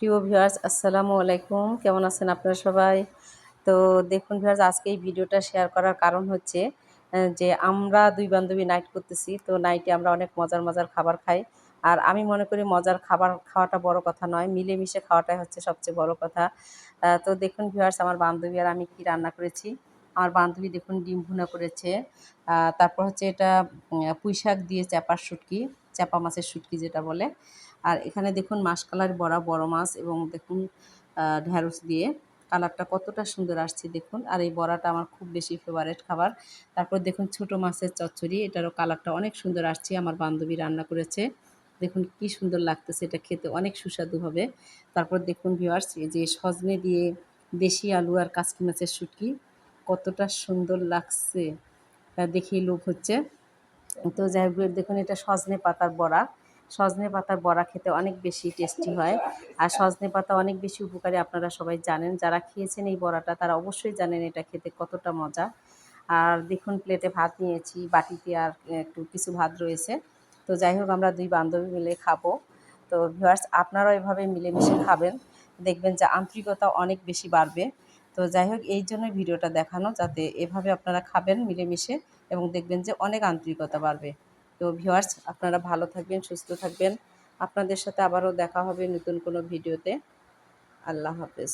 প্রিয় ভিউয়ার্স আসসালামু আলাইকুম, কেমন আছেন আপনারা সবাই? তো দেখুন ভিউয়ার্স, আজকে এই ভিডিওটা শেয়ার করার কারণ হচ্ছে যে আমরা ২ বান্ধবী নাইট করতেছি। তো নাইটে আমরা অনেক মজার, মজার খাবার খাই। আর আমি মনে করি মজার খাবার খাওয়াটা বড় কথা নয়, মিলেমিশে খাওয়াটাই হচ্ছে সবচেয়ে বড় কথা। তো দেখুন ভিউয়ার্স, আমার বান্ধবী আর আমি কি রান্না করেছি। আমার বান্ধবী দেখুন ডিম ভুনা করেছে। তারপর হচ্ছে এটা পুঁইশাক দিয়ে চাপা শুটকি, চাপা মাছের শুটকি যেটা বলে। আর এখানে দেখুন মাসকালার বড়া, বড় মাছ এবং দেখুন ঢেঁড়স দিয়ে কালারটা কতটা সুন্দর আসছে দেখুন। আর এই বড়াটা আমার খুব বেশি ফেভারিট খাবার। তারপর দেখুন ছোট মাছের চচ্চড়ি, এটারও কালারটা অনেক সুন্দর আসছে, আমার বান্ধবী রান্না করেছে। দেখুন কি সুন্দর লাগতেছে, এটা খেতে অনেক সুস্বাদু হবে। তারপর দেখুন ভিউয়ার্স, এই যে সজনে দিয়ে দেশি আলু আর কাচকি মাছের শুটকি, কতটা সুন্দর লাগছে, দেখেই লোভ হচ্ছে। তো যাই হোক দেখুন, এটা সজনে পাতার বড়া। সজনে পাতার বড়া খেতে অনেক বেশি টেস্টি হয়। আর সজনে পাতা অনেক বেশি উপকারী, আপনারা সবাই জানেন। যারা খেয়েছেন এই বড়াটা তারা অবশ্যই জানেন এটা খেতে কতটা মজা। আর দেখুন প্লেটে ভাত নিয়েছি, বাটিতে আর একটু কিছু ভাত রয়েছে। তো যাই হোক আমরা ২ বান্ধবী মিলে খাবো। তো ভিউয়ার্স, আপনারাও এভাবে মিলেমিশে খাবেন, দেখবেন যে আন্তরিকতা অনেক বেশি বাড়বে। তো যাই হোক এই জন্যই ভিডিওটা দেখানো, যাতে এভাবে আপনারা খাবেন মিলেমিশে এবং দেখবেন যে অনেক আন্তরিকতা বাড়বে। তো ভিউয়ার্স, আপনারা ভালো থাকবেন, সুস্থ থাকবেন। আপনাদের সাথে আবারও দেখা হবে নতুন কোনো ভিডিওতে। আল্লাহ হাফেজ।